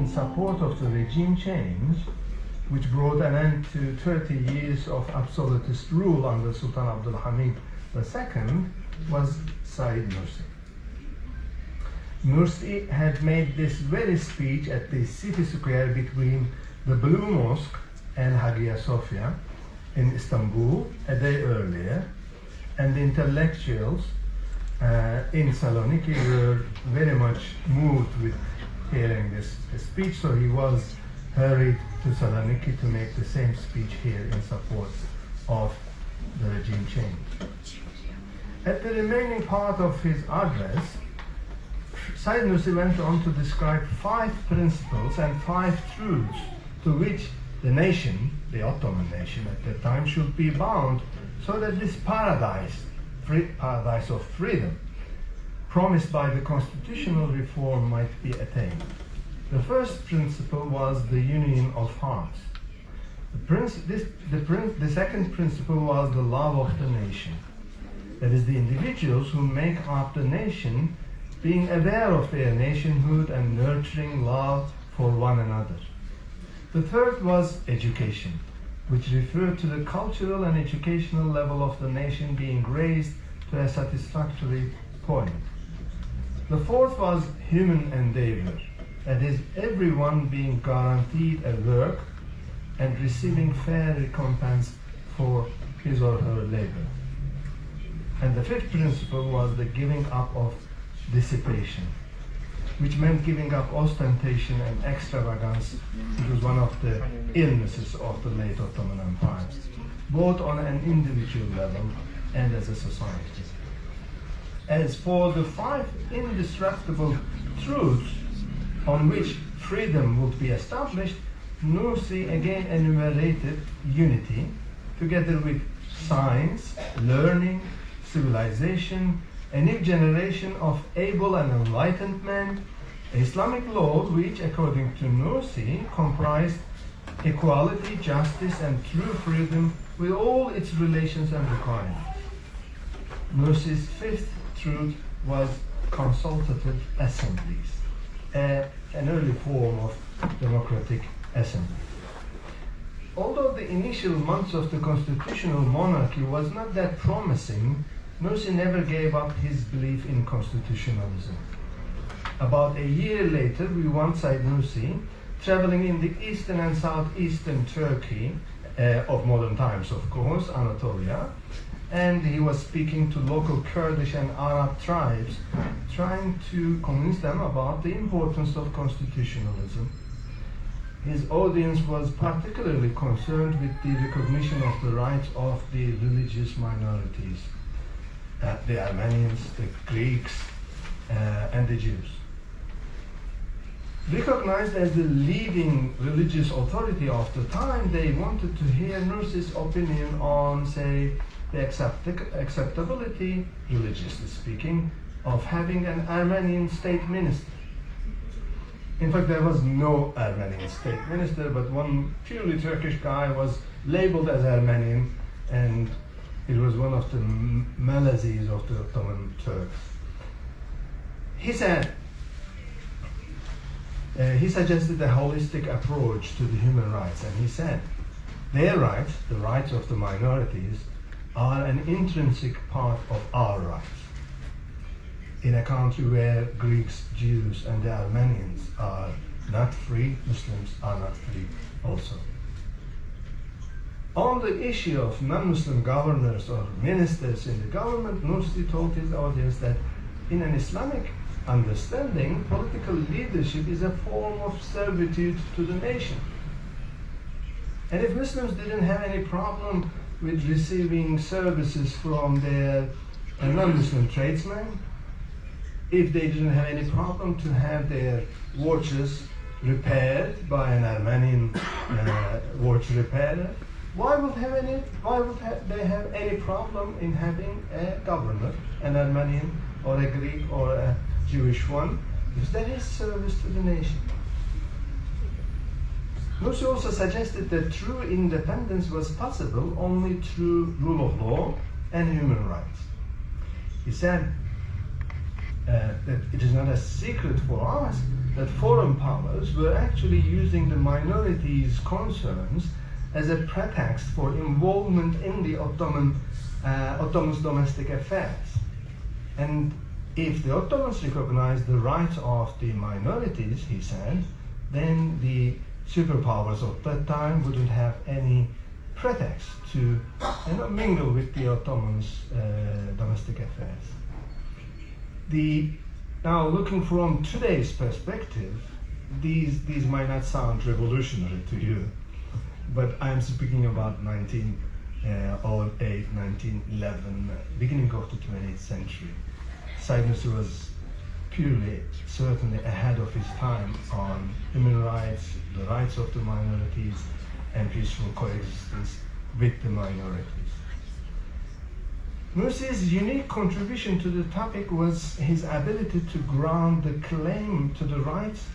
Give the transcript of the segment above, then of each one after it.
in support of the regime change, which brought an end to 30 years of absolutist rule under Sultan Abdul Hamid II, was Said Nursi. Nursi had made this very speech at the city square between the Blue Mosque and Hagia Sophia in Istanbul a day earlier, and the intellectuals in Thessaloniki were very much moved with hearing this speech, so he was hurried to Thessaloniki to make the same speech here in support of the regime change. At the remaining part of his address, Said Nursi went on to describe 5 principles and 5 truths to which the nation, the Ottoman nation at that time, should be bound so that this paradise of freedom promised by the constitutional reform might be attained. The first principle was the union of hearts. The second principle was the love of the nation. That is, the individuals who make up the nation being aware of their nationhood and nurturing love for one another. The third was education, which referred to the cultural and educational level of the nation being raised to a satisfactory point. The fourth was human endeavor, that is, everyone being guaranteed a work and receiving fair recompense for his or her labor. And the fifth principle was the giving up of dissipation, which meant giving up ostentation and extravagance, which was one of the illnesses of the late Ottoman Empire, both on an individual level and as a society. As for the 5 indestructible truths on which freedom would be established, Nursi again enumerated unity, together with science, learning, civilization, a new generation of able and enlightened men, Islamic law which, according to Nursi, comprised equality, justice, and true freedom with all its relations and requirements. Nursi's 5th truth was consultative assemblies, an early form of democratic assembly. Although the initial months of the constitutional monarchy was not that promising, Nursi never gave up his belief in constitutionalism. About a year later, we once saw Nursi traveling in the eastern and southeastern Turkey, of modern times of course, Anatolia, and he was speaking to local Kurdish and Arab tribes, trying to convince them about the importance of constitutionalism. His audience was particularly concerned with the recognition of the rights of the religious minorities, the Armenians, the Greeks, and the Jews. Recognized as the leading religious authority of the time, they wanted to hear Nursi's opinion on, say, the acceptability, religiously speaking, of having an Armenian state minister. In fact, there was no Armenian state minister, but one purely Turkish guy was labeled as Armenian, and it was one of the maladies of the Ottoman Turks. He suggested a holistic approach to the human rights, and he said, their rights, the rights of the minorities, are an intrinsic part of our rights. In a country where Greeks, Jews, and the Armenians are not free, Muslims are not free also. On the issue of non-Muslim governors or ministers in the government, Nursi told his audience that in an Islamic understanding, political leadership is a form of servitude to the nation. And if Muslims didn't have any problem with receiving services from their non-Muslim tradesmen, if they didn't have any problem to have their watches repaired by an Armenian watch repairer, why would they have any problem in having a governor, an Armenian or a Greek or a Jewish one? Because that is service to the nation. Nursi also suggested that true independence was possible only through rule of law and human rights. He said that it is not a secret for us that foreign powers were actually using the minorities' concerns as a pretext for involvement in the Ottoman's domestic affairs. And if the Ottomans recognized the rights of the minorities, he said, then the superpowers of that time wouldn't have any pretext to mingle with the Ottomans' domestic affairs. Now, looking from today's perspective, these might not sound revolutionary to you, but I'm speaking about 1908, 1911, beginning of the 20th century. Said Nursi was certainly ahead of his time on human rights, the rights of the minorities, and peaceful coexistence with the minorities. Nursi's unique contribution to the topic was his ability to ground the claim to the rights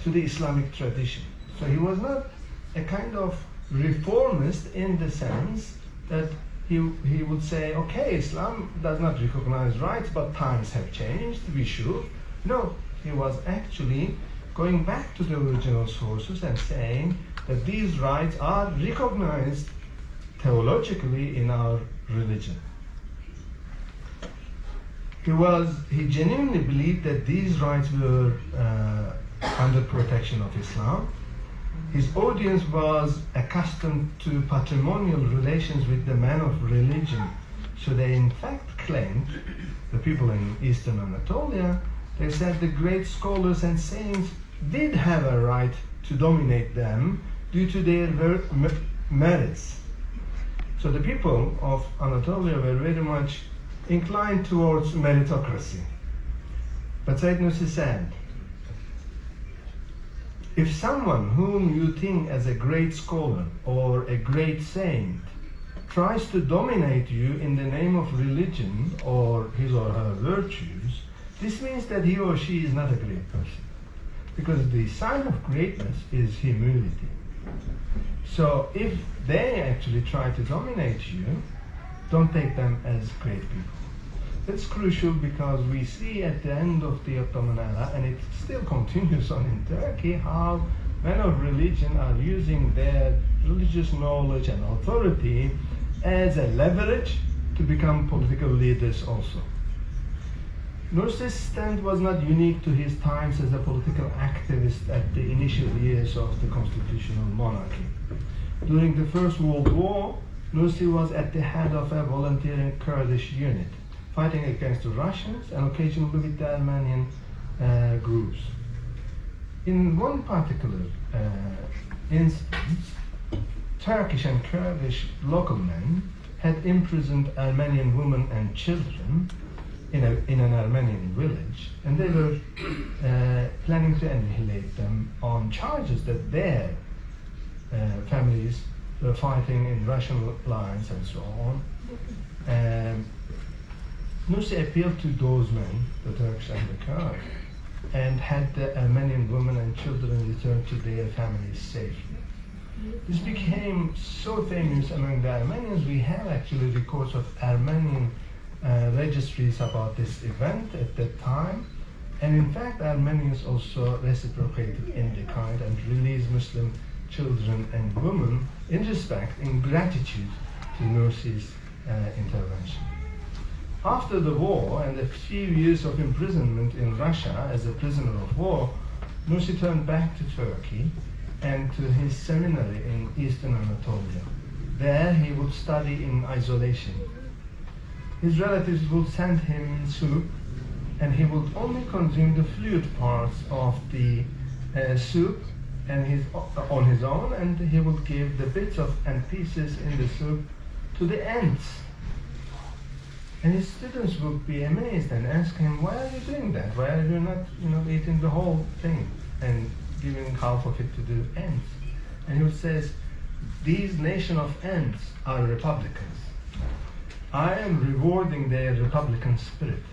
to the Islamic tradition. So he was not a kind of reformist in the sense that he would say, okay, Islam does not recognize rights, but times have changed, we should. No, he was actually going back to the original sources and saying that these rights are recognized theologically in our religion. He genuinely believed that these rights were under protection of Islam. His audience was accustomed to patrimonial relations with the man of religion, so they in fact claimed, the people in Eastern Anatolia, they said the great scholars and saints did have a right to dominate them due to their merits. So the people of Anatolia were very much inclined towards meritocracy. But Said Nursi said, if someone whom you think as a great scholar or a great saint tries to dominate you in the name of religion or his or her virtues, this means that he or she is not a great person. Because the sign of greatness is humility. So if they actually try to dominate you, don't take them as great people. That's crucial because we see at the end of the Ottoman era, and it still continues on in Turkey, how men of religion are using their religious knowledge and authority as a leverage to become political leaders also. Nursi's stand was not unique to his times as a political activist at the initial years of the constitutional monarchy. During the First World War, Nursi was at the head of a volunteering Kurdish unit, fighting against the Russians and occasionally with the Armenian groups. In one particular instance, Turkish and Kurdish local men had imprisoned Armenian women and children in an Armenian village, and they were planning to annihilate them on charges that their families were fighting in Russian lines and so on. Nursi appealed to those men, the Turks and the Kurds, and had the Armenian women and children returned to their families safely. This became so famous among the Armenians. We have actually records of Armenian registries about this event at that time, and in fact Armenians also reciprocated in the kind and released Muslim children and women in respect, in gratitude to Nursi's intervention. After the war and a few years of imprisonment in Russia as a prisoner of war, Nursi turned back to Turkey and to his seminary in Eastern Anatolia. There he would study in isolation. His relatives would send him soup, and he would only consume the fluid parts of the soup and on his own, and he would give the bits and pieces in the soup to the ants. And his students would be amazed and ask him, why are you doing that? Why are you not, eating the whole thing and giving half of it to the ants? And he would say, these nation of ants are Republicans. I am rewarding their Republican spirit.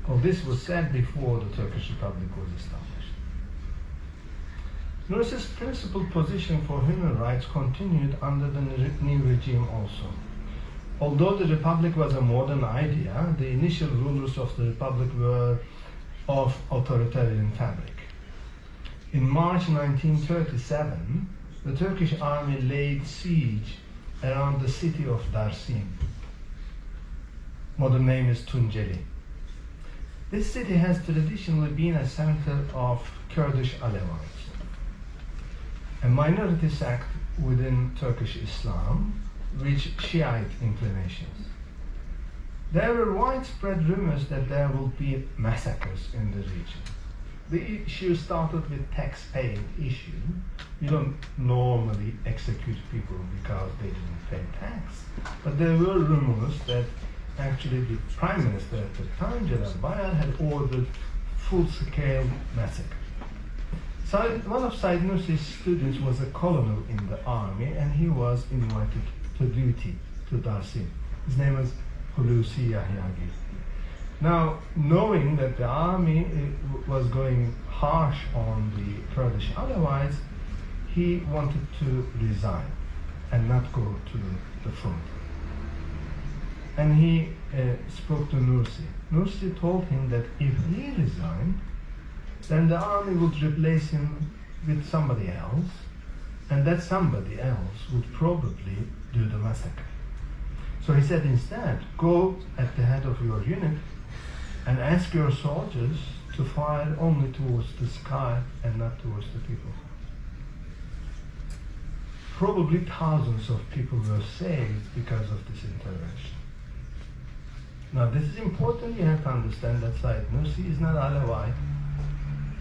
Well, this was said before the Turkish Republic was established. Nursi's principled position for human rights continued under the new regime also. Although the Republic was a modern idea, the initial rulers of the Republic were of authoritarian fabric. In March 1937, the Turkish army laid siege around the city of Dersim. Modern name is Tunceli. This city has traditionally been a center of Kurdish Alevites, a minority sect within Turkish Islam, with Shiite inclinations. There were widespread rumors that there will be massacres in the region. The issue started with tax-paying issue. You don't normally execute people because they didn't pay tax, but there were rumors that actually the Prime Minister at the time, General Bayar, had ordered full-scale massacre. So one of Said Nursi's students was a colonel in the army, and he was invited to duty to Dersim. His name was Hulusi Yahyagi. Now, knowing that the army was going harsh on the Kurdish Alevites, he wanted to resign and not go to the front. And he spoke to Nursi. Nursi told him that if he resigned, then the army would replace him with somebody else, and that somebody else would probably do the massacre. So he said, instead, go at the head of your unit and ask your soldiers to fire only towards the sky and not towards the people. Probably thousands of people were saved because of this intervention. Now this is important. You have to understand that Said Nursi is not Alawite.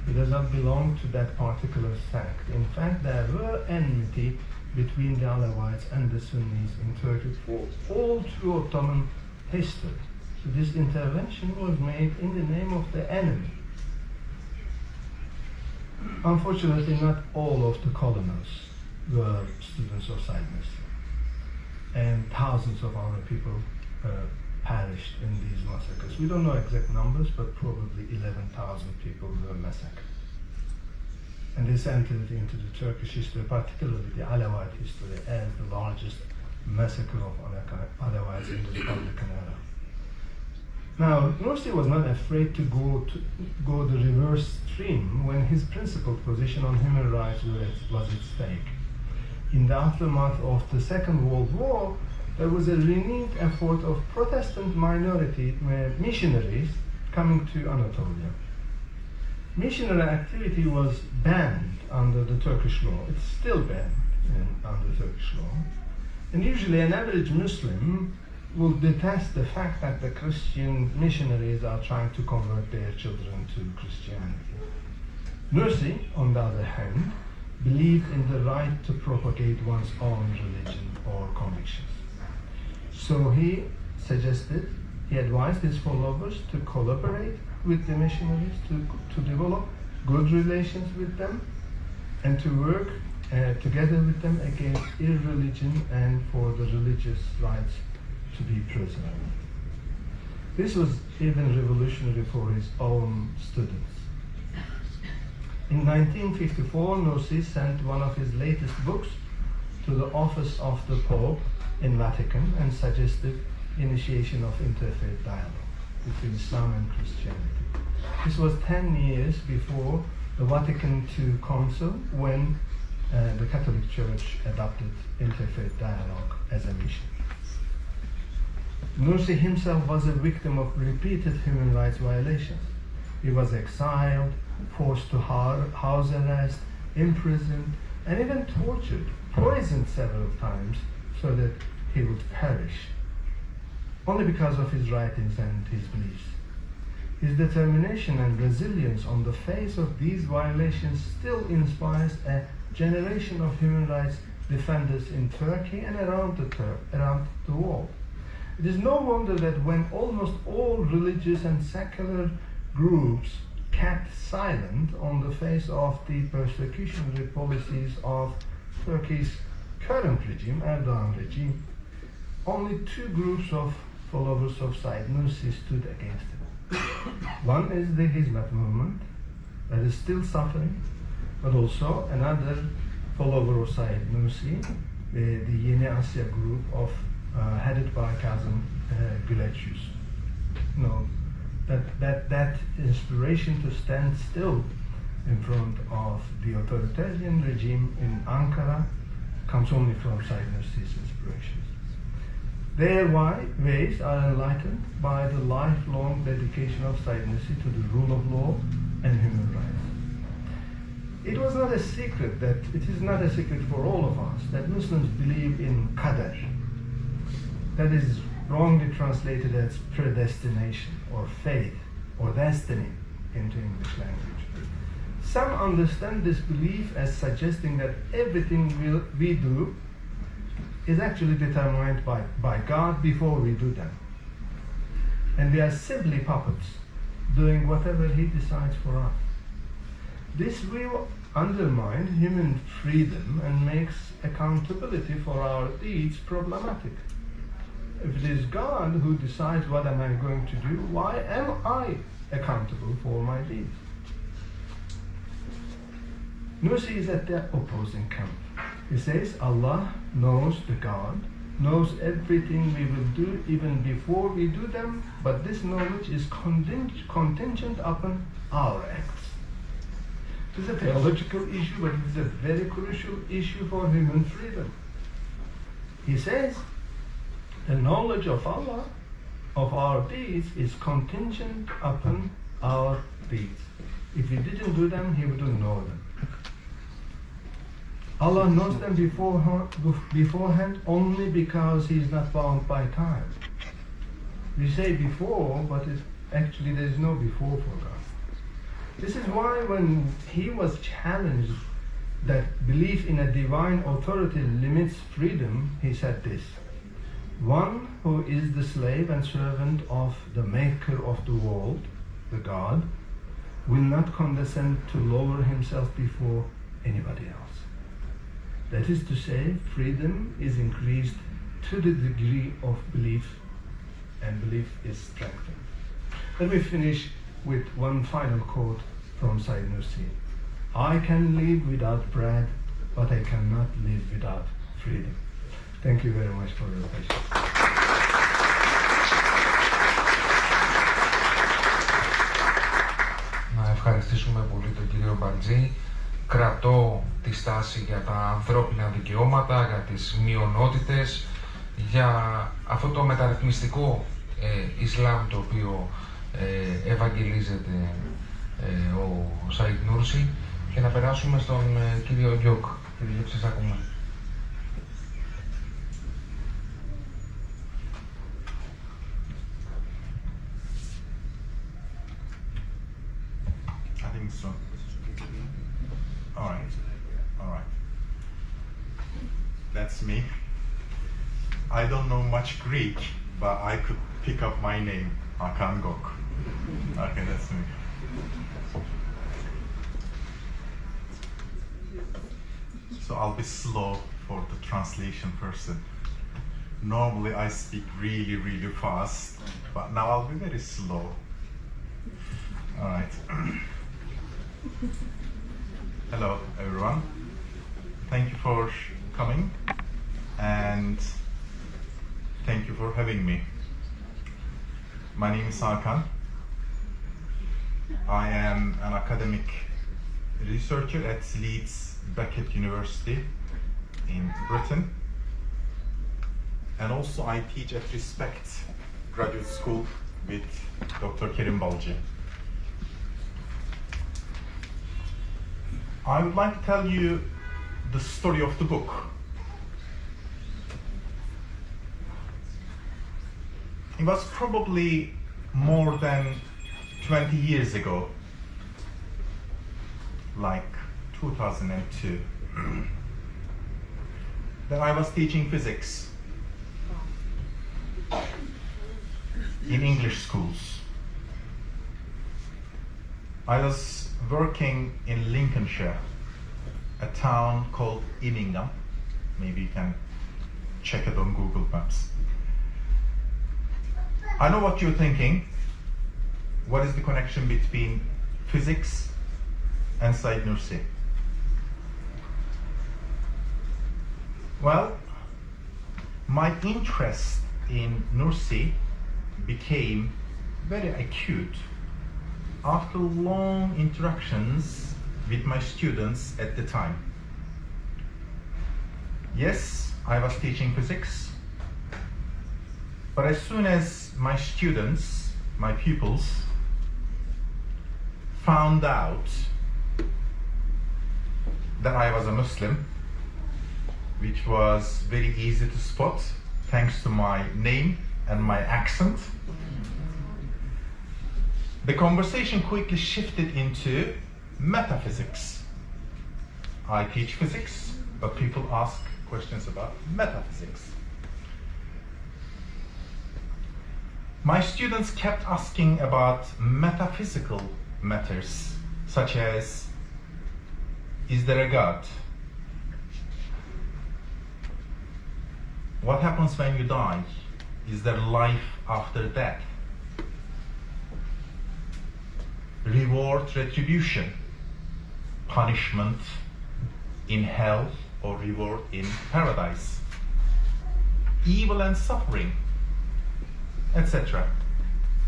He does not belong to that particular sect. In fact, there were enmity between the Alawites and the Sunnis in Turkey for all through Ottoman history. So this intervention was made in the name of the enemy. Unfortunately, not all of the colonels were students of Said Nursi, and thousands of our people perished in these massacres. We don't know exact numbers, but probably 11,000 people were massacred. And this entered into the Turkish history, particularly the Alawite history, as the largest massacre of Alawites in the Republican era. Now, Nursi was not afraid to go the reverse stream when his principled position on human rights was at stake. In the aftermath of the Second World War, there was a renewed effort of Protestant minority missionaries coming to Anatolia. Missionary activity was banned under the Turkish law. It's still banned under Turkish law. And usually an average Muslim will detest the fact that the Christian missionaries are trying to convert their children to Christianity. Nursi, on the other hand, believed in the right to propagate one's own religion or convictions. So he advised his followers to collaborate with the missionaries, to develop good relations with them, and to work together with them against irreligion and for the religious rights to be preserved. This was even revolutionary for his own students. In 1954, Nursi sent one of his latest books to the office of the Pope in Vatican and suggested initiation of interfaith dialogue between Islam and Christianity. This was 10 years before the Vatican II Council, when the Catholic Church adopted interfaith dialogue as a mission. Nursi himself was a victim of repeated human rights violations. He was exiled, forced to house arrest, imprisoned, and even tortured, poisoned several times so that he would perish, only because of his writings and his beliefs. His determination and resilience on the face of these violations still inspires a generation of human rights defenders in Turkey and around the world. It is no wonder that when almost all religious and secular groups kept silent on the face of the persecutionary policies of Turkey's current regime, Erdogan regime, only two groups of followers of Said Nursi stood against him. One is the Hizmet movement that is still suffering, but also another follower of Said Nursi, the Yeni Asya group headed by Kazım Güleçyüz. That inspiration to stand still in front of the authoritarian regime in Ankara comes only from Said Nursi's inspirations. Their ways are enlightened by the lifelong dedication of Said Nursi to the rule of law and human rights. It is not a secret for all of us that Muslims believe in qadar. That is wrongly translated as predestination or fate or destiny into English language. Some understand this belief as suggesting that everything we do is actually determined by God before we do them. And we are simply puppets doing whatever He decides for us. This will undermine human freedom and makes accountability for our deeds problematic. If it is God who decides what am I going to do, why am I accountable for my deeds? Nursi is at the opposing camp. He says Allah knows the God, knows everything we will do even before we do them, but this knowledge is contingent upon our acts. It is a theological issue, but it is a very crucial issue for human freedom. He says, the knowledge of Allah, of our deeds, is contingent upon our deeds. If we didn't do them, He wouldn't know them. Allah knows them beforehand only because He is not bound by time. We say before, but actually there is no before for God. This is why when He was challenged that belief in a divine authority limits freedom, He said this: one who is the slave and servant of the maker of the world, the God, will not condescend to lower himself before anybody else. That is to say, freedom is increased to the degree of belief, and belief is strengthened. Let me finish with one final quote from Said Nursi. I can live without bread, but I cannot live without freedom. Thank you very much for your patience. Να ευχαριστήσουμε πολύ τον κύριο Μπαλτζή. Κρατώ τη στάση για τα ανθρώπινα δικαιώματα, για τις μειονότητες, για αυτό το μεταρρυθμιστικό Ισλάμ το οποίο ευαγγελίζεται ο Σαϊντ Νούρση, και να περάσουμε στον κύριο Γιώκ. Κύριε Γιώκ, σας ακούμε. I think so. All right. That's me. I don't know much Greek, but I could pick up my name, Hakan Gok. Okay, that's me. So I'll be slow for the translation person. Normally I speak really, really fast, but now I'll be very slow. All right. Hello, everyone. Thank you for coming, and thank you for having me. My name is Hakan. I am an academic researcher at Leeds Beckett University in Britain, and also I teach at Respect Graduate School with Dr. Kerim Balci. I would like to tell you the story of the book. It was probably more than 20 years ago, like 2002, that I was teaching physics in English schools. I was working in Lincolnshire, a town called Immingham. Maybe you can check it on Google Maps. I know what you're thinking. What is the connection between physics and Said Nursi? Well, my interest in Nursi became very acute after long interactions with my students at the time. Yes, I was teaching physics, but as soon as my students, my pupils, found out that I was a Muslim, which was very easy to spot thanks to my name and my accent, the conversation quickly shifted into metaphysics. I teach physics, but people ask questions about metaphysics. My students kept asking about metaphysical matters, such as, is there a God? What happens when you die? Is there life after death? Reward, retribution, punishment in hell or reward in paradise, evil and suffering, etc.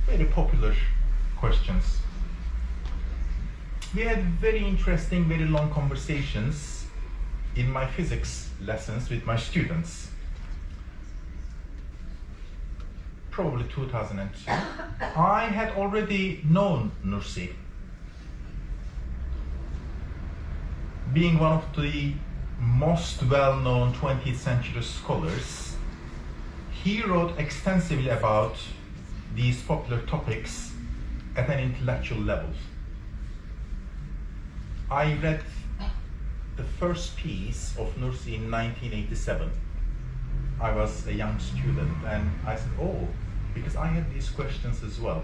Very popular questions. We had very interesting, very long conversations in my physics lessons with my students. Probably 2002. I had already known Nursi. Being one of the most well-known 20th century scholars, he wrote extensively about these popular topics at an intellectual level. I read the first piece of Nursi in 1987. I was a young student and I said, oh, because I had these questions as well.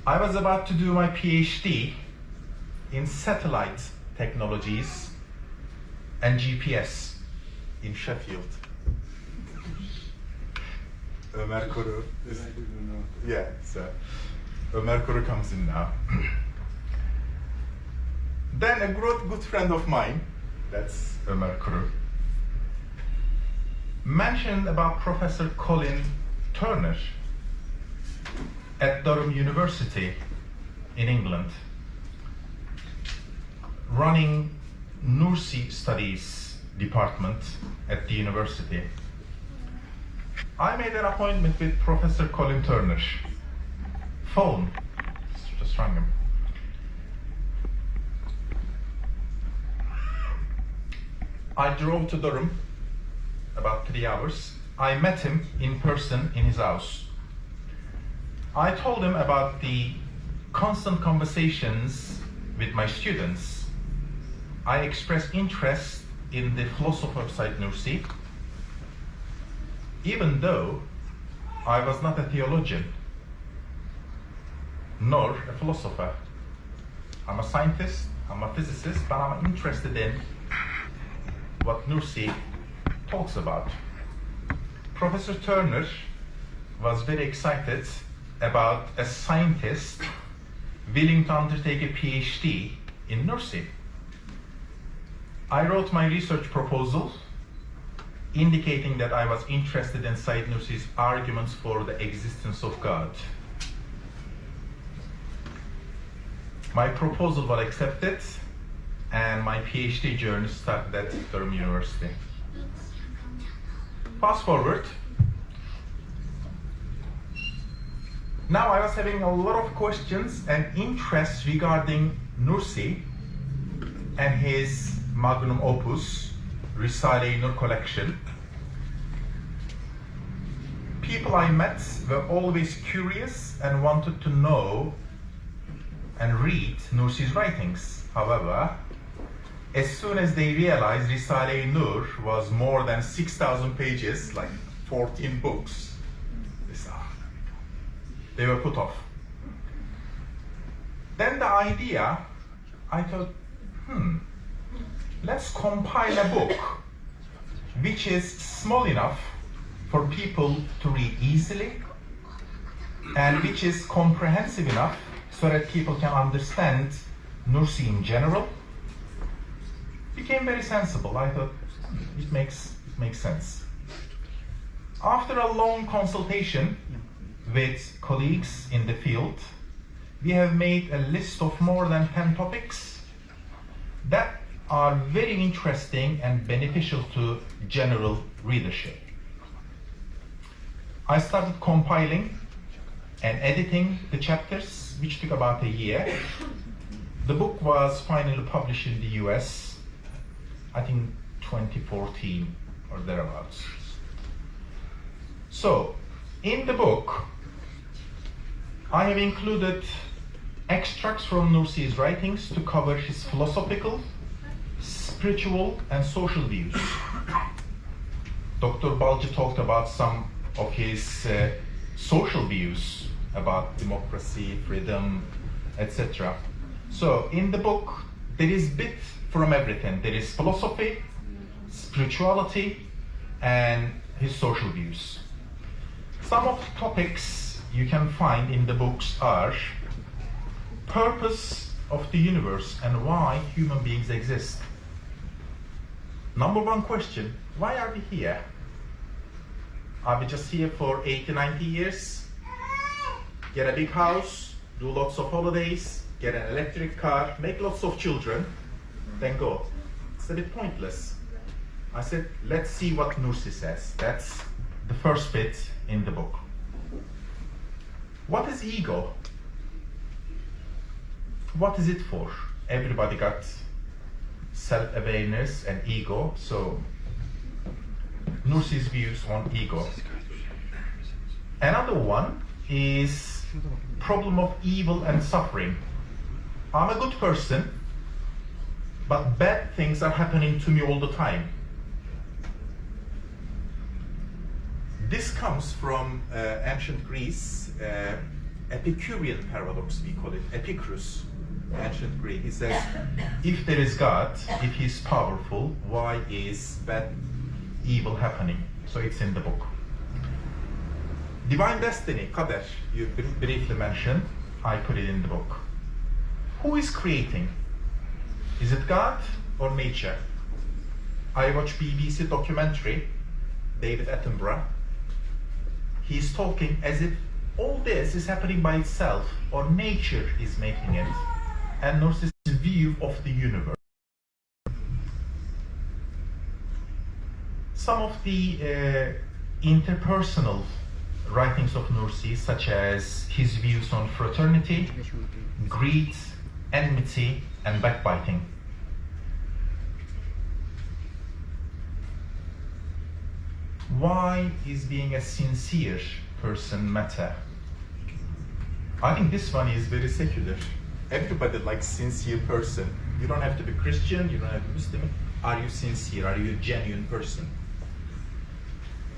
I was about to do my PhD in satellite technologies and GPS in Sheffield. Ömer Kuru is, yeah, so Ömer Kuru comes in now. Then a good friend of mine, that's Ömer Kuru, mentioned about Professor Colin Turner at Durham University in England, running Nursi Studies department at the university. I made an appointment with Professor Colin Turner. Phone, just rang him. I drove to Durham, about 3 hours. I met him in person in his house. I told him about the constant conversations with my students. I expressed interest in the philosophy of Said Nursi, even though I was not a theologian, nor a philosopher. I'm a scientist, I'm a physicist, but I'm interested in what Nursi talks about. Professor Turner was very excited about a scientist willing to undertake a PhD in Nursi. I wrote my research proposal indicating that I was interested in Said Nursi's arguments for the existence of God. My proposal was accepted and my PhD journey started at Durham University. Fast forward. Now I was having a lot of questions and interest regarding Nursi and his magnum opus, Risale-i Nur collection. People I met were always curious and wanted to know and read Nursi's writings. However, as soon as they realized Risale-i Nur was more than 6,000 pages, like 14 books, they were put off. Then the idea, I thought, let's compile a book which is small enough for people to read easily and which is comprehensive enough so that people can understand Nursi in general. Became very sensible. I thought it makes sense. After a long consultation with colleagues in the field, we have made a list of more than 10 topics that are very interesting and beneficial to general readership. I started compiling and editing the chapters, which took about a year. The book was finally published in the US, I think 2014 or thereabouts. So, in the book, I have included extracts from Nursi's writings to cover his philosophical, spiritual, and social views. Dr. Balcı talked about some of his social views about democracy, freedom, etc. So, in the book, there is bit from everything. There is philosophy, spirituality, and his social views. Some of the topics you can find in the books are purpose of the universe and why human beings exist. Number one question, why are we here? Are we just here for 80, 90 years? Get a big house, do lots of holidays, get an electric car, make lots of children, then go. It's a bit pointless. I said, let's see what Nursi says. That's the first bit in the book. What is ego? What is it for? Everybody got self-awareness and ego, so Nursi's views on ego. Another one is problem of evil and suffering. I'm a good person, but bad things are happening to me all the time. This comes from ancient Greece, Epicurean paradox, we call it, Epicurus, ancient Greek. He says, if there is God, if he's powerful, why is bad, evil happening? So it's in the book. Divine destiny, kader, you briefly mentioned, I put it in the book. Who is creating? Is it God or nature? I watched BBC documentary, David Attenborough. He's talking as if all this is happening by itself, or nature is making it, and Nursi's view of the universe. Some of the interpersonal writings of Nursi, such as his views on fraternity, greed, enmity, and backbiting. Why is being a sincere person matter? I think this one is very secular. Everybody likes sincere person. You don't have to be Christian, you don't have to be Muslim. Are you sincere? Are you a genuine person?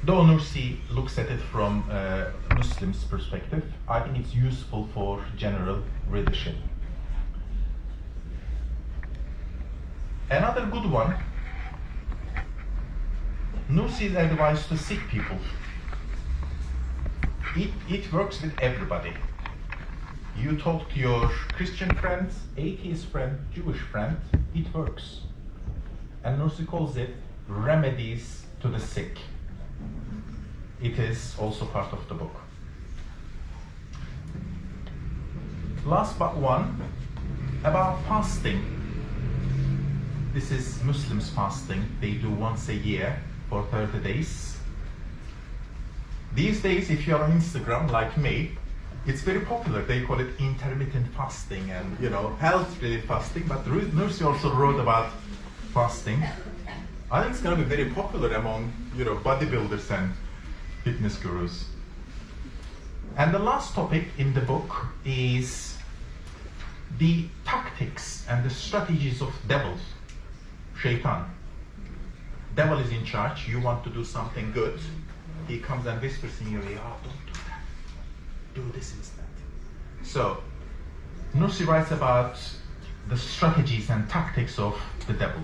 Though Nursi looks at it from a Muslim's perspective, I think it's useful for general readership. Another good one, Nursi's advice to sick people. It works with everybody. You talk to your Christian friends, atheist friend, Jewish friend, it works. And Nursi calls it remedies to the sick. It is also part of the book. Last but one, about fasting. This is Muslims fasting. They do once a year for 30 days. These days, if you're on Instagram like me, it's very popular. They call it intermittent fasting and, health-related fasting. But Nursi also wrote about fasting. I think it's going to be very popular among, bodybuilders and fitness gurus. And the last topic in the book is the tactics and the strategies of devils, shaitan. Devil is in charge. You want to do something good. He comes and whispers in your ear, don't do that. Do this instead. So, Nursi writes about the strategies and tactics of the devil.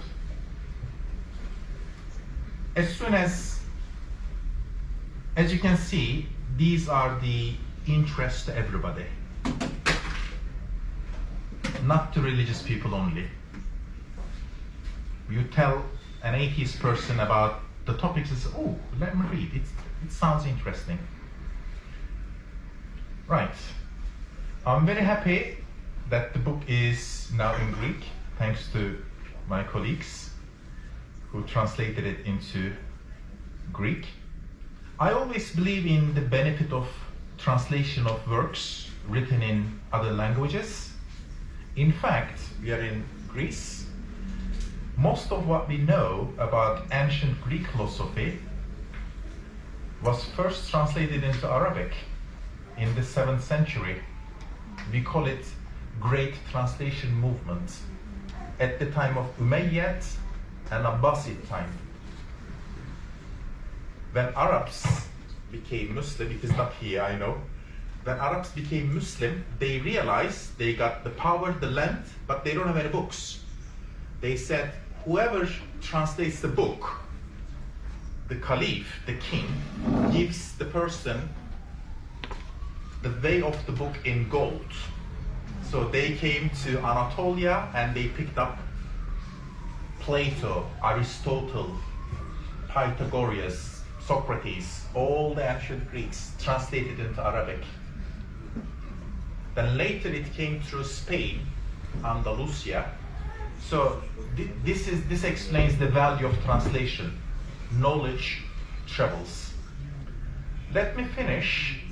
As soon as you can see, these are the interests to everybody. Not to religious people only. You tell an atheist person about the topics and say, oh, let me read, it sounds interesting. Right. I'm very happy that the book is now in Greek, thanks to my colleagues who translated it into Greek. I always believe in the benefit of translation of works written in other languages. In fact, we are in Greece. Most of what we know about ancient Greek philosophy was first translated into Arabic in the 7th century. We call it Great Translation Movement at the time of Umayyad and Abbasid time. When Arabs became Muslim, it is not here, I know. When Arabs became Muslim, they realized they got the power, the land, but they don't have any books. They said, whoever translates the book, the caliph, the king, gives the person the way of the book in gold. So they came to Anatolia and they picked up Plato, Aristotle, Pythagoras, Socrates, all the ancient Greeks, translated into Arabic. Then later it came through Spain, Andalusia. So this explains the value of translation. Knowledge travels. Let me finish.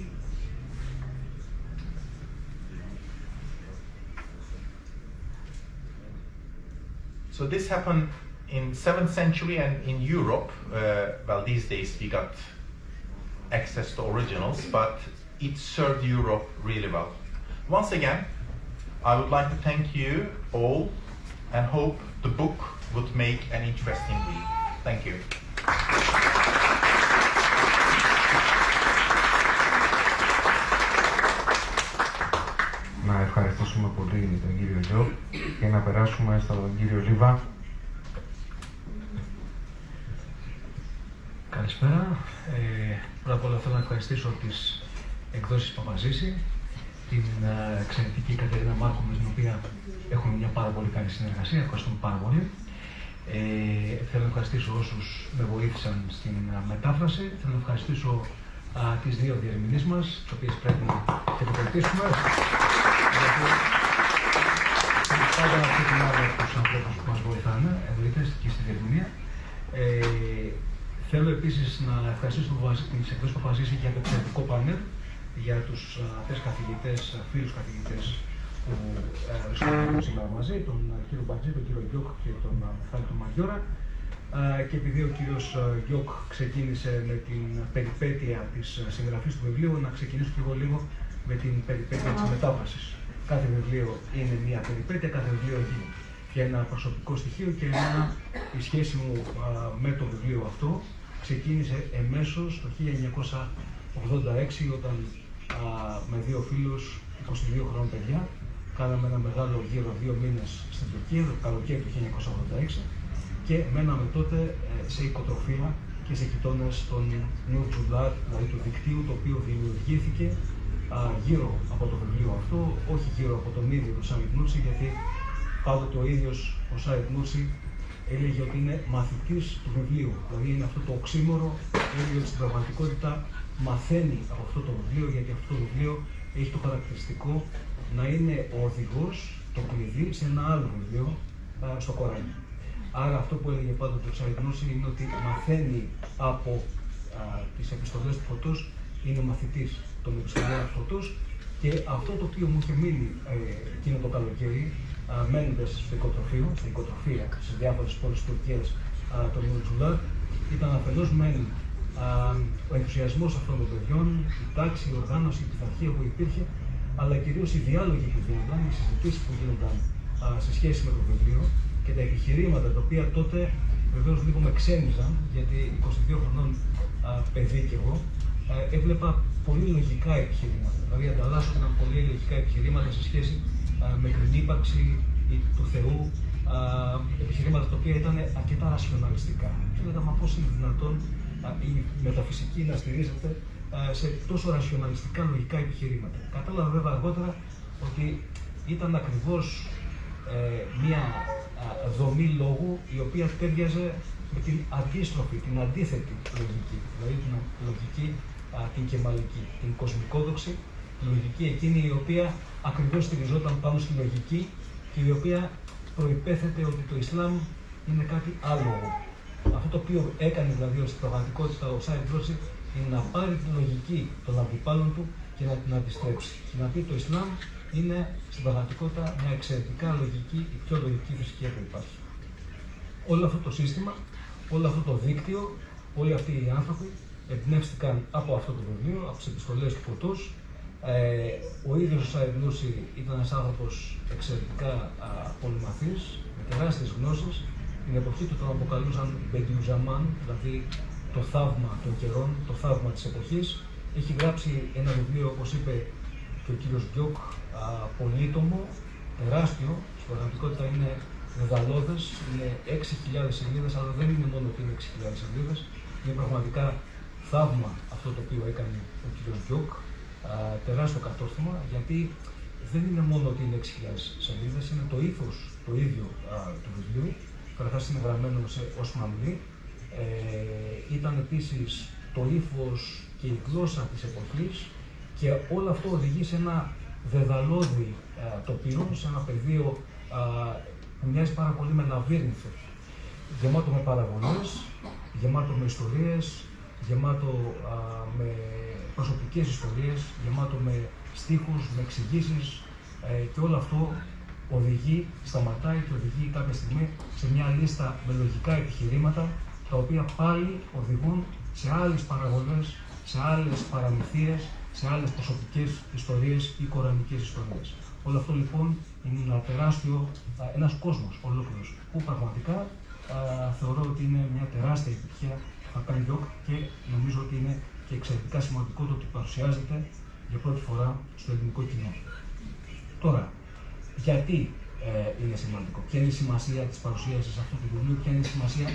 So this happened in 7th century, and in Europe, well, these days we got access to originals, but it served Europe really well. Once again, I would like to thank you all and hope the book would make an interesting read. Thank you. Να ευχαριστήσουμε πολύ τον κύριο Γιώργ και να περάσουμε στον κύριο Λίβα. Καλησπέρα. Πρώτα απ' όλα θέλω να ευχαριστήσω τις εκδόσεις Παπαζήση, την εξαιρετική Κατερίνα Μάρκο, με την οποία έχουμε μια πάρα πολύ καλή συνεργασία. Ευχαριστούμε πάρα πολύ. Θέλω να ευχαριστήσω όσους με βοήθησαν στην μετάφραση. Θέλω να ευχαριστήσω τις δύο διερμηνείς μας, τις οποίες πρέπει να επικρατήσουμε. Γιατί πάντα ξεκινάμε από τους ανθρώπους που μας βοηθάνε, εννοείται, και στη διερμηνία. Θέλω επίσης να ευχαριστήσω τις εκδόσεις Παπαζήση για το εξαιρετικό πάνελ, για τους τρεις καθηγητές, φίλους καθηγητές που βρίσκονται σήμερα μαζί, τον κύριο Μπαρτζή, τον κύριο Γιώκ και τον Μιχάλη τον Μαγιώρα. Και επειδή ο κύριος Γιώκ ξεκίνησε με την περιπέτεια της συγγραφής του βιβλίου, να ξεκινήσω και εγώ λίγο με την περιπέτεια της μετάφρασης. Κάθε βιβλίο είναι μια περιπέτεια, κάθε βιβλίο έχει και ένα προσωπικό στοιχείο, και η σχέση μου με το βιβλίο αυτό ξεκίνησε εμέσως το 1986, όταν με δύο φίλους, 22 χρόνων παιδιά, κάναμε ένα μεγάλο γύρο 2 μήνες στην Τουρκία, το καλοκαίρι του 1986, και μέναμε τότε σε οικοτροφία και σε γειτόνες των Νουρτζουλάρ, δηλαδή του δικτύου το οποίο δημιουργήθηκε γύρω από το βιβλίο αυτό, όχι γύρω από τον ίδιο τον Σάιτ Νούρση, γιατί πάντοτε ο ίδιος ο Σάιτ Νούρση έλεγε ότι είναι μαθητής του βιβλίου. Δηλαδή είναι αυτό το οξύμορο, έλεγε ότι στην πραγματικότητα μαθαίνει από αυτό το βιβλίο, γιατί αυτό το βιβλίο έχει το χαρακτηριστικό να είναι ο οδηγός, το κλειδί σε ένα άλλο βιβλίο στο Κοράνι. Άρα αυτό που έλεγε πάντοτε ο Σάιτ Νούρση είναι ότι μαθαίνει από τις επιστολές του Φωτός, είναι μαθητής των επιστολών του Φωτός, και αυτό το οποίο μου είχε μείνει εκείνο το καλοκαίρι, μένοντας στο οικοτροφία, σε διάφορες πόλεις της Τουρκίας, των Νουρτζουλάρ, ήταν αφενός μεν ο ενθουσιασμός αυτών των παιδιών, η τάξη, η οργάνωση, η πειθαρχία που υπήρχε, αλλά κυρίως οι διάλογοι που γίνονταν, οι συζητήσεις που γίνονταν σε σχέση με το βιβλίο και τα επιχειρήματα τα οποία τότε βεβαίως λίγο με ξένιζαν, γιατί 22 χρονών παιδί κι εγώ, έβλεπα πολύ λογικά επιχειρήματα. Δηλαδή ανταλλάσσονταν πολύ λογικά επιχειρήματα σε σχέση με την ύπαρξη του Θεού, επιχειρήματα τα οποία ήταν αρκετά ρασιοναλιστικά. Και έλεγα, μα πώς είναι δυνατόν η μεταφυσική να στηρίζεται σε τόσο ρασιοναλιστικά λογικά επιχειρήματα. Κατάλαβα βέβαια αργότερα ότι ήταν ακριβώς μια δομή λόγου η οποία τέριαζε με την αντίστροφη, την αντίθετη λογική, δηλαδή την λογική την κεμαλική, την κοσμικόδοξη Τη λογική εκείνη η οποία ακριβώς στηριζόταν πάνω στη λογική και η οποία προϋπέθεται ότι το Ισλάμ είναι κάτι άλλο. Αυτό το οποίο έκανε δηλαδή στην πραγματικότητα ο Σάιντ Νούσι είναι να πάρει τη λογική των αντιπάλων του και να την αντιστρέψει. Και να πει το Ισλάμ είναι στην πραγματικότητα μια εξαιρετικά λογική, η πιο λογική θρησκεία που υπάρχει. Όλο αυτό το σύστημα, όλο αυτό το δίκτυο, όλοι αυτοί οι άνθρωποι εμπνεύστηκαν από αυτό το βιβλίο, από τις επιστολές του Φωτός. Ο ίδιος ο Σάιντ Νούσι ήταν ένας άνθρωπος εξαιρετικά πολυμαθής, με τεράστιες γνώσεις. Την εποχή του τον αποκαλούσαν Μπεντιουζαμάν, δηλαδή το θαύμα των καιρών, το θαύμα της εποχής. Έχει γράψει ένα βιβλίο, όπως είπε και ο κύριος Γκιόκ, πολύτομο, τεράστιο, στην πραγματικότητα είναι δεδαλώδες, είναι 6.000 σελίδες, αλλά δεν είναι μόνο ότι είναι 6.000 σελίδες, είναι πραγματικά θαύμα αυτό το οποίο έκανε ο κύριος Γκιόκ, τεράστιο κατόρθωμα, γιατί δεν είναι μόνο ότι είναι 6.000 σελίδες, είναι το ήθος το ίδιο του βιβλίου. Καταρχάς είναι γραμμένο σε οσμανλή. Ήταν επίσης το ύφος και η γλώσσα της εποχής και όλο αυτό οδηγεί σε ένα δεδαλώδη τοπίο, σε ένα πεδίο που μοιάζει πάρα πολύ με λαβύρινθο. Γεμάτο με παραβολές, γεμάτο με ιστορίες, γεμάτο με προσωπικές ιστορίες, γεμάτο με στίχους, με εξηγήσεις και όλο αυτό σταματάει και οδηγεί κάποια στιγμή σε μια λίστα με λογικά επιχειρήματα, τα οποία πάλι οδηγούν σε άλλες παραβολές, σε άλλες παραμυθίες, σε άλλες προσωπικές ιστορίες ή κορανικές ιστορίες. Όλο αυτό λοιπόν είναι ένα τεράστιο, ένας κόσμος ολόκληρος, που πραγματικά θεωρώ ότι είναι μια τεράστια επιτυχία θα κάνει και νομίζω ότι είναι και εξαιρετικά σημαντικό το ότι παρουσιάζεται για πρώτη φορά στο ελληνικό κοινό. Τώρα, γιατί είναι σημαντικό, ποια είναι η σημασία της παρουσίασης αυτού του βιβλίου, ποια είναι η σημασία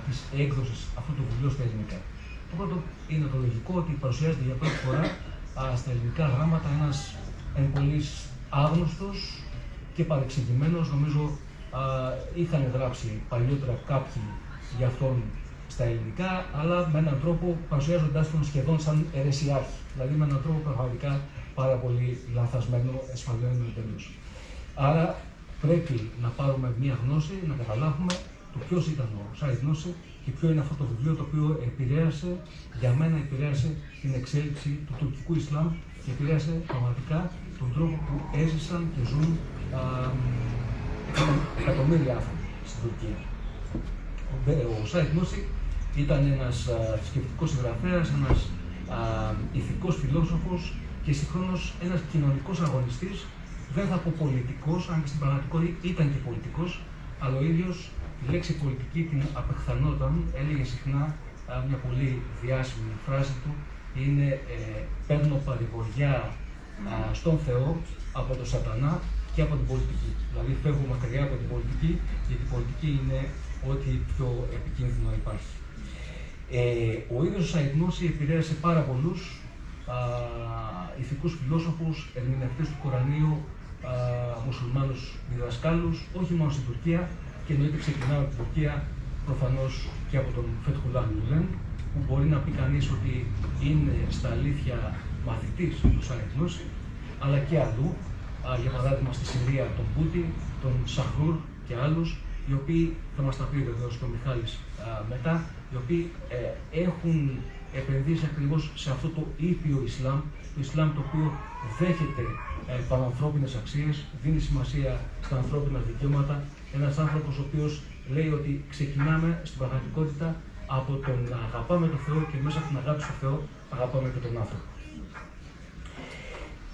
της έκδοσης αυτού του βιβλίου στα ελληνικά. Το πρώτο είναι το λογικό ότι παρουσιάζεται για πρώτη φορά στα ελληνικά γράμματα ένας εν πολλοίς άγνωστος και παρεξηγημένος. Νομίζω είχαν γράψει παλιότερα κάποιοι για αυτόν στα ελληνικά, αλλά με έναν τρόπο παρουσιάζοντάς τον σχεδόν σαν αιρεσιάρχη. Δηλαδή με έναν τρόπο πραγματικά πάρα πολύ λανθασμένο, εσφαλμένο τελείως. Άρα πρέπει να πάρουμε μια γνώση, να καταλάβουμε το ποιος ήταν ο Σάιντ Νούσι και ποιο είναι αυτό το βιβλίο το οποίο για μένα επηρέασε την εξέλιξη του τουρκικού Ισλάμ και επηρέασε πραγματικά τον τρόπο που έζησαν και ζουν εκατομμύρια άνθρωποι στην Τουρκία. Ο Σάιντ Νούσι ήταν ένας θρησκευτικός συγγραφέας, ένας ηθικός φιλόσοφος και συγχρόνως ένας κοινωνικός αγωνιστής. Δεν θα πω πολιτικός, αν και στην πραγματικότητα ήταν και πολιτικός, αλλά ο ίδιος τη λέξη πολιτική την απεχθανόταν, έλεγε συχνά μια πολύ διάσημη φράση του, είναι παίρνω παρηγοριά στον Θεό από τον Σατανά και από την πολιτική. Δηλαδή φεύγω μακριά από την πολιτική, γιατί η πολιτική είναι ό,τι πιο επικίνδυνο υπάρχει. Ο ίδιος ο Σάιντ Νούσι επηρέασε πάρα πολλούς ηθικούς φιλόσοφους, ερμηνευτές του Κορανίου, μουσουλμάνους διδασκάλους, όχι μόνο στην Τουρκία, και εννοείται ξεκινάμε από την Τουρκία προφανώς και από τον Φετχουλάχ Γκουλέν, που μπορεί να πει κανείς ότι είναι στα αλήθεια μαθητής του Σάιντ Νούσι, αλλά και αλλού, για παράδειγμα στη Συρία τον Πούτι, τον Σαχρούρ και άλλους, οι οποίοι θα μας τα πει βεβαίως και ο Μιχάλης μετά, οι οποίοι έχουν επενδύσει ακριβώς σε αυτό το ήπιο Ισλάμ, το Ισλάμ το οποίο δέχεται πανανθρώπινες αξίες, δίνει σημασία στα ανθρώπινα δικαιώματα, ένας άνθρωπος ο οποίος λέει ότι ξεκινάμε στην πραγματικότητα από το να αγαπάμε τον Θεό και μέσα από την αγάπη στον Θεό αγαπάμε και τον άνθρωπο.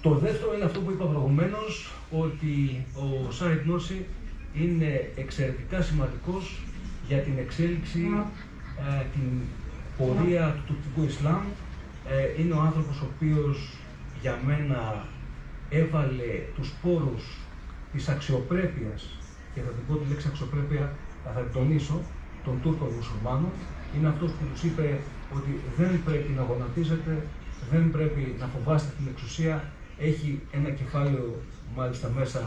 Το δεύτερο είναι αυτό που είπα προηγουμένως, ότι ο Σάιντ Νούσι είναι εξαιρετικά σημαντικός για την εξέλιξη, την πορεία του τουρκικού Ισλάμ. Είναι ο άνθρωπος ο οποίος για μένα έβαλε τους πόρους της αξιοπρέπειας, και θα την πω τη λέξη αξιοπρέπεια, θα την τονίσω, των Τούρκων μουσουλμάνων. Είναι αυτός που τους είπε ότι δεν πρέπει να γονατίζετε, δεν πρέπει να φοβάστε την εξουσία. Έχει ένα κεφάλαιο, μάλιστα μέσα,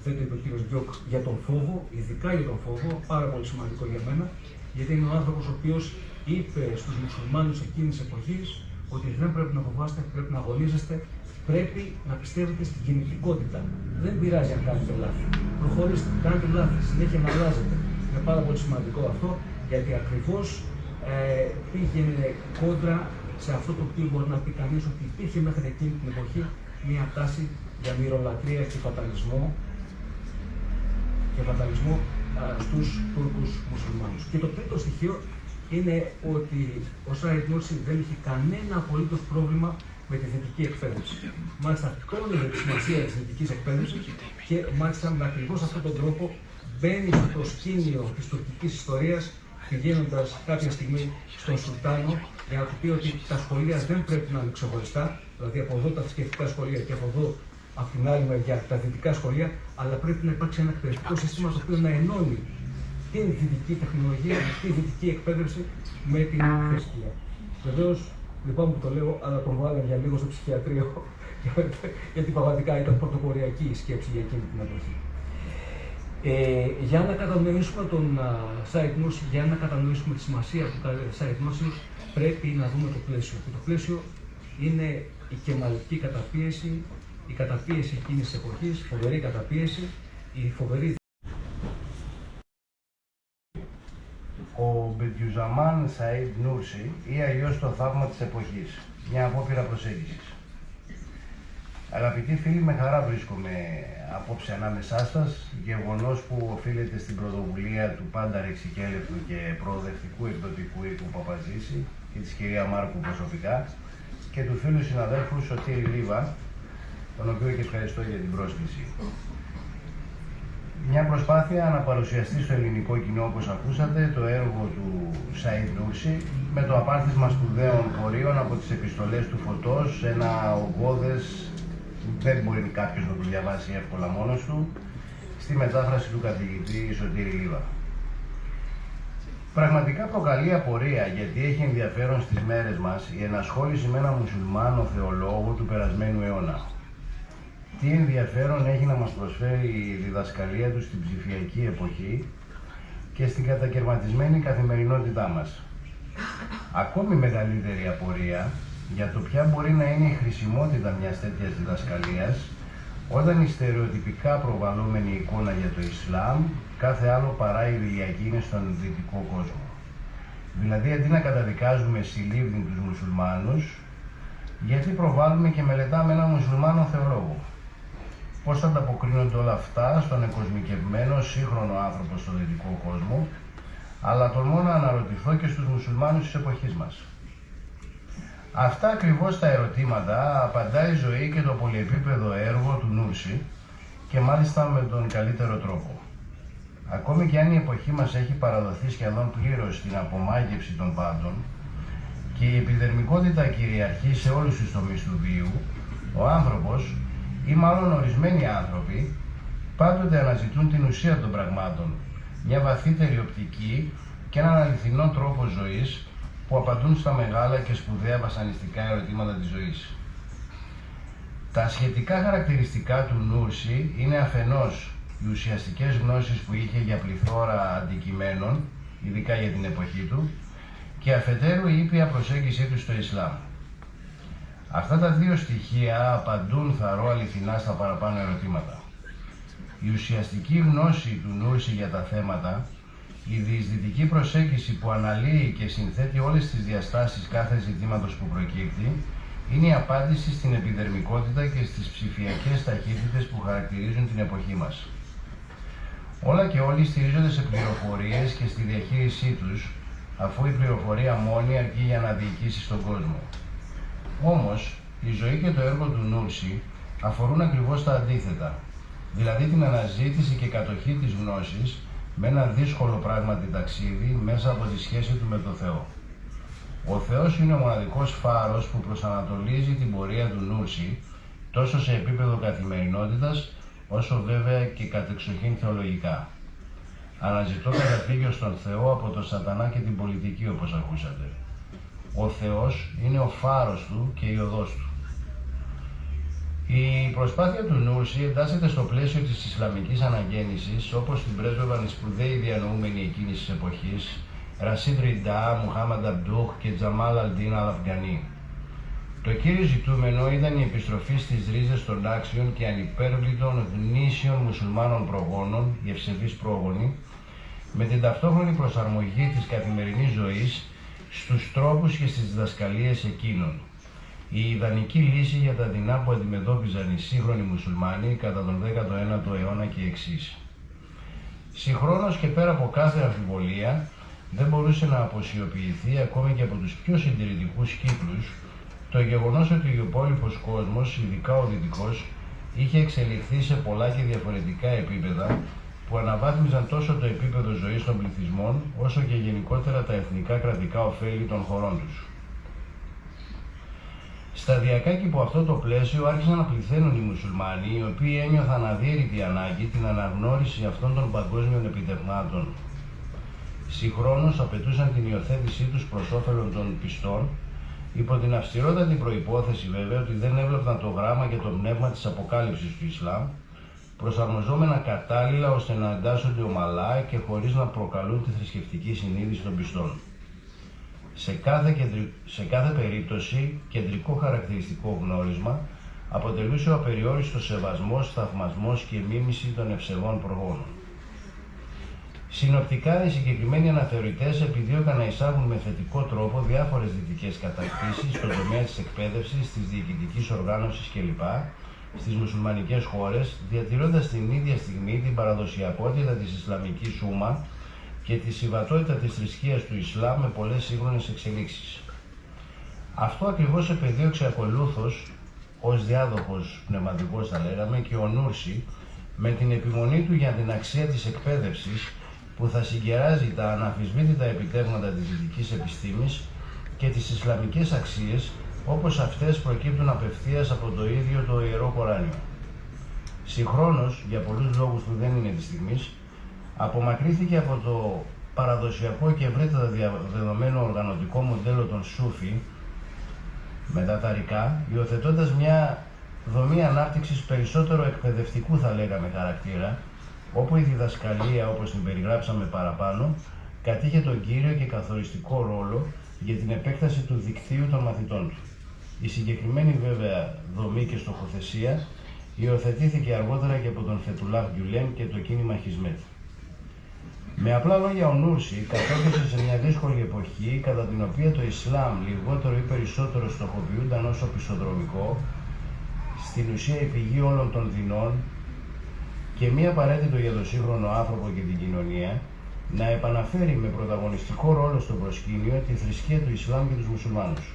δεν το είπε ο κύριος Γκιόκ, για τον φόβο, ειδικά για τον φόβο, πάρα πολύ σημαντικό για μένα, γιατί είναι ο άνθρωπος ο οποίος είπε στους μουσουλμάνους εκείνης της εποχής ότι δεν πρέπει να φοβάστε, πρέπει να αγωνίζεστε, Πρέπει να πιστεύετε στην κινητικότητα. Δεν πειράζει αν κάνετε λάθη. Προχωρήστε, κάνετε λάθη, συνέχεια να αλλάζετε. Είναι πάρα πολύ σημαντικό αυτό, γιατί ακριβώς πήγαινε κόντρα σε αυτό το οποίο μπορεί να πει κανείς ότι υπήρχε μέχρι εκείνη την εποχή μια τάση για μυρολατρεία και φαταλισμό στους Τούρκους μουσουλμάνους. Και το τρίτο στοιχείο είναι ότι ο Σάιντ Νούρσι δεν είχε κανένα απολύτως πρόβλημα με τη δυτική εκπαίδευση. Μάλιστα, τόνιζε τη σημασία της δυτικής εκπαίδευσης και μάλιστα με ακριβώς αυτόν τον τρόπο μπαίνει στο προσκήνιο της τουρκικής ιστορίας, πηγαίνοντας κάποια στιγμή στον Σουλτάνο για να του πει ότι τα σχολεία δεν πρέπει να είναι ξεχωριστά, δηλαδή από εδώ τα θρησκευτικά σχολεία και από εδώ από την άλλη μεριά τα δυτικά σχολεία, αλλά πρέπει να υπάρξει ένα εκπαιδευτικό σύστημα το οποίο να ενώνει την δυτική τεχνολογία, τη δυτική εκπαίδευση με την θρησκεία. Βεβαίως, λυπάμαι που το λέω, αλλά τον βάλαμε για λίγο στο ψυχιατρίο, γιατί πραγματικά ήταν πρωτοποριακή η σκέψη για εκείνη την εποχή. Για να κατανοήσουμε τον Σάιντ Νούρσι, για να κατανοήσουμε τη σημασία του Σάιντ Νούρσι, πρέπει να δούμε το πλαίσιο. Και το πλαίσιο είναι η κεμαλική καταπίεση, η καταπίεση εκείνης της εποχής, φοβερή καταπίεση, η φοβερή. Ο Μπεντιουζαμάν Σαΐντ Νούρσι ή αλλιώς το θαύμα της εποχής, μια απόπειρα προσέγγισης. Αγαπητοί φίλοι, με χαρά βρίσκομαι απόψε ανάμεσά σας, γεγονός που οφείλεται στην πρωτοβουλία του πάντα ρεξικέλευτου και προοδευτικού εκδοτικού οίκου Παπαζήση και της κυρία Μάρκου προσωπικά και του φίλου συναδέλφου Σωτήρη Λίβα, τον οποίο και ευχαριστώ για την πρόσκληση. Μια προσπάθεια να παρουσιαστεί στο ελληνικό κοινό, όπως ακούσατε, το έργο του Σαΐντ Νούρσι με το απάρτισμα σπουδαίων πορείων από τις επιστολές του Φωτός, ένα ογκώδες, δεν μπορεί κάποιος να το διαβάσει εύκολα μόνος του, στη μετάφραση του καθηγητή Σωτήρη Λίβα. Πραγματικά προκαλεί απορία, γιατί έχει ενδιαφέρον στις μέρες μας η ενασχόληση με ένα μουσουλμάνο θεολόγο του περασμένου αιώνα. Τι ενδιαφέρον έχει να μας προσφέρει η διδασκαλία του στην ψηφιακή εποχή και στην κατακαιρματισμένη καθημερινότητά μας. Ακόμη μεγαλύτερη απορία για το ποια μπορεί να είναι η χρησιμότητα μιας τέτοιας διδασκαλίας όταν η στερεοτυπικά προβαλλόμενη εικόνα για το Ισλάμ κάθε άλλο παρά ιδηλιακή είναι στον δυτικό κόσμο. Δηλαδή, αντί να καταδικάζουμε συλλήβδιν τους μουσουλμάνους, γιατί προβάλλουμε και μελετάμε έναν μουσουλμάνο θεολόγο. Πώς θα ανταποκρίνονται όλα αυτά στον εκοσμικευμένο σύγχρονο άνθρωπο στον δυτικό κόσμο, αλλά τολμώ να αναρωτηθώ και στους μουσουλμάνους της εποχής μας. Αυτά ακριβώς τα ερωτήματα απαντάει η ζωή και το πολυεπίπεδο έργο του Νούρσι και μάλιστα με τον καλύτερο τρόπο. Ακόμη και αν η εποχή μας έχει παραδοθεί σχεδόν πλήρως στην απομάγευση των πάντων και η επιδερμικότητα κυριαρχεί σε όλους τους τομείς του βίου, ο άνθρωπος, ή μάλλον ορισμένοι άνθρωποι, πάντοτε αναζητούν την ουσία των πραγμάτων, μια βαθύτερη οπτική και έναν αληθινό τρόπο ζωής που απαντούν στα μεγάλα και σπουδαία βασανιστικά ερωτήματα της ζωής. Τα σχετικά χαρακτηριστικά του Νούρσι είναι αφενός οι ουσιαστικές γνώσεις που είχε για πληθώρα αντικειμένων, ειδικά για την εποχή του, και αφετέρου η ήπια προσέγγιση του στο Ισλάμ. Αυτά τα δύο στοιχεία απαντούν θαρώ αληθινά στα παραπάνω ερωτήματα. Η ουσιαστική γνώση του Νούρσι για τα θέματα, η διεισδυτική προσέγγιση που αναλύει και συνθέτει όλες τις διαστάσεις κάθε ζητήματος που προκύπτει, είναι η απάντηση στην επιδερμικότητα και στις ψηφιακές ταχύτητες που χαρακτηρίζουν την εποχή μας. Όλα και όλοι στηρίζονται σε πληροφορίες και στη διαχείρισή τους, αφού η πληροφορία μόνη αρκεί για να διοικήσει στον κόσμο. Όμως, η ζωή και το έργο του Νούρσι αφορούν ακριβώς τα αντίθετα, δηλαδή την αναζήτηση και κατοχή της γνώσης με ένα δύσκολο πράγματι ταξίδι μέσα από τη σχέση του με το Θεό. Ο Θεός είναι ο μοναδικός φάρος που προσανατολίζει την πορεία του Νούρσι τόσο σε επίπεδο καθημερινότητας, όσο βέβαια και κατεξοχήν θεολογικά. Αναζητώ καταφύγιο στον Θεό από τον Σατανά και την πολιτική, όπως ακούσατε. Ο Θεός είναι ο φάρος του και η οδός του. Η προσπάθεια του Νούρσι εντάσσεται στο πλαίσιο της Ισλαμικής αναγέννησης, όπως την πρέσβευαν οι σπουδαίοι διανοούμενοι εκείνης της εποχής, Ρασίδ Ριντά, Μουχάμαντ Αμπντούχ και Τζαμάλ Αλντίν Αλ-Αφγκανί. Το κύριο ζητούμενο ήταν η επιστροφή στις ρίζες των άξιων και ανυπέρβλητων γνήσιων μουσουλμάνων προγόνων, οι ευσεβείς πρόγονοι, με την ταυτόχρονη προσαρμογή της καθημερινής ζωής στους τρόπους και στις διδασκαλίες εκείνων. Η ιδανική λύση για τα δεινά που αντιμετώπιζαν οι σύγχρονοι μουσουλμάνοι κατά τον 19ο αιώνα και εξής. Συγχρόνως και πέρα από κάθε αμφιβολία, δεν μπορούσε να αποσιοποιηθεί ακόμη και από τους πιο συντηρητικούς κύκλους το γεγονός ότι ο υπόλοιπος κόσμος, ειδικά ο δυτικός, είχε εξελιχθεί σε πολλά και διαφορετικά επίπεδα που αναβάθμιζαν τόσο το επίπεδο ζωής των πληθυσμών, όσο και γενικότερα τα εθνικά κρατικά ωφέλη των χωρών τους. Σταδιακά και υπό αυτό το πλαίσιο άρχισαν να πληθαίνουν οι μουσουλμάνοι, οι οποίοι ένιωθαν αδύρυτη ανάγκη την αναγνώριση αυτών των παγκόσμιων επιτευγμάτων. Συγχρόνως απαιτούσαν την υιοθέτησή τους προς όφελον των πιστών, υπό την αυστηρότατη προϋπόθεση βέβαια ότι δεν έβλεπαν το γράμμα και το πνεύμα της αποκάλυψης του Ισλάμ, προσαρμοζόμενα κατάλληλα ώστε να εντάσσονται ομαλά και χωρίς να προκαλούν τη θρησκευτική συνείδηση των πιστών. Σε κάθε περίπτωση, κεντρικό χαρακτηριστικό γνώρισμα αποτελούσε ο απεριόριστος σεβασμός, θαυμασμός και μίμηση των ευσεβών προγόνων. Συνοπτικά, οι συγκεκριμένοι αναθεωρητές επιδίωκαν να εισάγουν με θετικό τρόπο διάφορες δυτικές κατακτήσεις στον τομέα της εκπαίδευσης, της διοικητικής οργάνωσης κλπ. Στις μουσουλμανικές χώρες, διατηρώντας την ίδια στιγμή την παραδοσιακότητα της Ισλαμικής Ούμμα και τη συμβατότητα της θρησκείας του Ισλάμ με πολλές σύγχρονες εξελίξεις. Αυτό ακριβώς επεδίωξε ακολούθως, ως διάδοχος πνευματικός θα λέγαμε, και ο Νούρση, με την επιμονή του για την αξία της εκπαίδευσης που θα συγκεράζει τα αναμφισβήτητα επιτεύγματα της δυτικής επιστήμης και τις Ισλαμικές αξίες όπως αυτές προκύπτουν απευθείας από το ίδιο το Ιερό Κοράνιο. Συγχρόνως, για πολλούς λόγους που δεν είναι της στιγμής, απομακρύθηκε από το παραδοσιακό και ευρύτερα δεδομένο οργανωτικό μοντέλο των Σούφι με τα ταρικά, υιοθετώντας μια δομή ανάπτυξης περισσότερο εκπαιδευτικού θα λέγαμε χαρακτήρα, όπου η διδασκαλία, όπως την περιγράψαμε παραπάνω, κατήχε τον κύριο και καθοριστικό ρόλο για την επέκταση του δικτύου των μαθητών του. Η συγκεκριμένη βέβαια δομή και στοχοθεσία υιοθετήθηκε αργότερα και από τον Φετουλάχ Γκιουλέν και το κίνημα Χισμέτ. Με απλά λόγια, ο Νούρση κατόρθωσε σε μια δύσκολη εποχή κατά την οποία το Ισλάμ λιγότερο ή περισσότερο στοχοποιούνταν ως οπισθοδρομικό, στην ουσία η πηγή όλων των δεινών και μη απαραίτητο για τον σύγχρονο άνθρωπο και την κοινωνία, να επαναφέρει με πρωταγωνιστικό ρόλο στο προσκήνιο τη θρησκεία του Ισλάμ και τους μουσουλμάνους.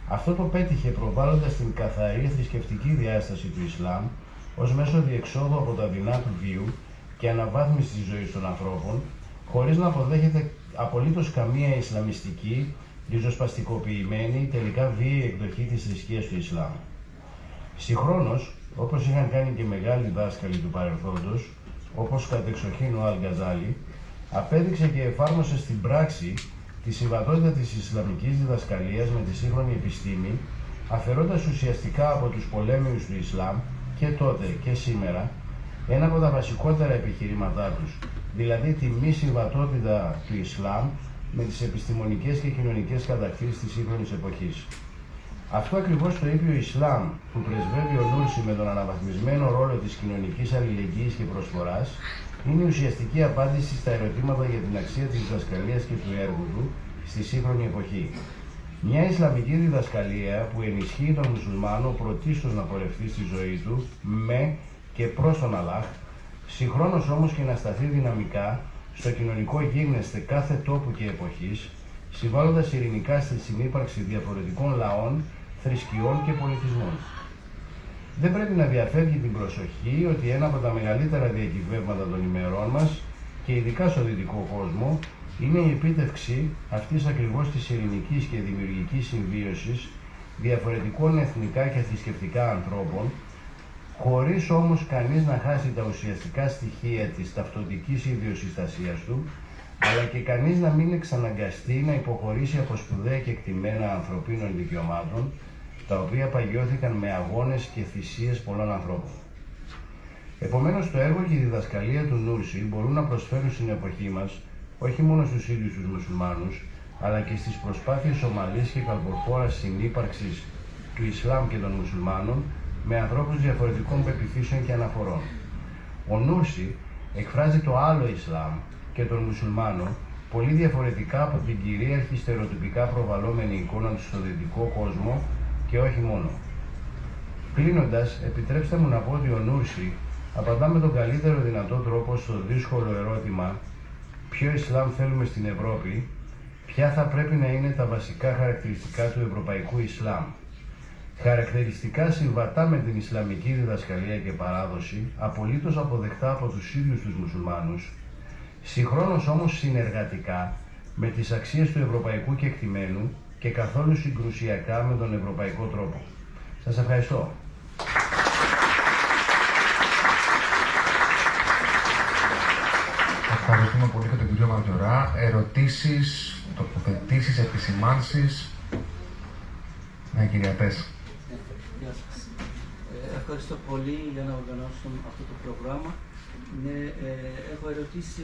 Αυτό το πέτυχε προβάλλοντας την καθαρή θρησκευτική διάσταση του Ισλάμ ως μέσο διεξόδου από τα δεινά του βίου και αναβάθμιση της ζωής των ανθρώπων, χωρίς να αποδέχεται απολύτως καμία ισλαμιστική, ριζοσπαστικοποιημένη, τελικά βίαιη εκδοχή της θρησκείας του Ισλάμ. Συγχρόνως, όπως είχαν κάνει και μεγάλοι δάσκαλοι του παρελθόντος, όπως κατεξοχήν ο Αλ-Γκαζάλι, απέδειξε και εφάρμοσε στην πράξη τη συμβατότητα της Ισλαμικής διδασκαλίας με τη σύγχρονη επιστήμη, αφαιρώντας ουσιαστικά από τους πολέμιους του Ισλάμ και τότε και σήμερα ένα από τα βασικότερα επιχειρήματά τους, δηλαδή τη μη συμβατότητα του Ισλάμ με τις επιστημονικές και κοινωνικές κατακτήσεις της σύγχρονης εποχής. Αυτό ακριβώς το ίδιο Ισλάμ που πρεσβεύει ο Νούρση με τον αναβαθμισμένο ρόλο της κοινωνικής αλληλεγγύης και προσφοράς είναι η ουσιαστική απάντηση στα ερωτήματα για την αξία της διδασκαλίας και του έργου του στη σύγχρονη εποχή. Μια Ισλαμική διδασκαλία που ενισχύει τον μουσουλμάνο πρωτίστως να πορευτεί στη ζωή του με και προς τον Αλλάχ, συγχρόνως όμως και να σταθεί δυναμικά στο κοινωνικό γίγνεσθε κάθε τόπου και εποχής, συμβάλλοντας ειρηνικά στη συνύπαρξη διαφορετικών λαών, θρησκειών και πολιτισμών. Δεν πρέπει να διαφεύγει την προσοχή ότι ένα από τα μεγαλύτερα διακυβεύματα των ημερών μας και ειδικά στο δυτικό κόσμο είναι η επίτευξη αυτής ακριβώς της ειρηνικής και δημιουργικής συμβίωσης διαφορετικών εθνικά και θρησκευτικά ανθρώπων, χωρίς όμως κανείς να χάσει τα ουσιαστικά στοιχεία της ταυτοτικής ιδιοσυστασίας του, αλλά και κανείς να μην εξαναγκαστεί να υποχωρήσει από σπουδαία και εκτιμένα ανθρωπίνων δικαιωμάτων, τα οποία παγιώθηκαν με αγώνες και θυσίες πολλών ανθρώπων. Επομένως, το έργο και η διδασκαλία του Νούρση μπορούν να προσφέρουν στην εποχή μας, όχι μόνο στους ίδιους τους μουσουλμάνους, αλλά και στις προσπάθειες ομαλής και καλποφόρας συνύπαρξης του Ισλάμ και των μουσουλμάνων με ανθρώπους διαφορετικών πεποιθήσεων και αναφορών. Ο Νούρση εκφράζει το άλλο Ισλάμ και των μουσουλμάνων πολύ διαφορετικά από την κυρίαρχη στερεοτυπικά προβαλλόμενη εικόνα του στο δυτικό κόσμο και όχι μόνο. Κλείνοντας, επιτρέψτε μου να πω ότι ο Νούρση απαντά με τον καλύτερο δυνατό τρόπο στο δύσκολο ερώτημα ποιο Ισλάμ θέλουμε στην Ευρώπη, ποια θα πρέπει να είναι τα βασικά χαρακτηριστικά του ευρωπαϊκού Ισλάμ. Χαρακτηριστικά συμβατά με την Ισλαμική διδασκαλία και παράδοση, απολύτως αποδεκτά από τους ίδιους τους μουσουλμάνους, συγχρόνως όμως συνεργατικά με τις αξίες του ευρωπαϊκού κεκτημένου και καθόλου συγκρουσιακά με τον ευρωπαϊκό τρόπο. Σας ευχαριστώ. Ευχαριστούμε πολύ και τον κύριο Μαριωρά. Ερωτήσεις, τοποθετήσεις, επισημάνσεις. Ναι, κυρία Τέσ. Γεια σας. Ευχαριστώ πολύ για να οργανώσουμε αυτό το πρόγραμμα. Ναι, έχω ερωτήσει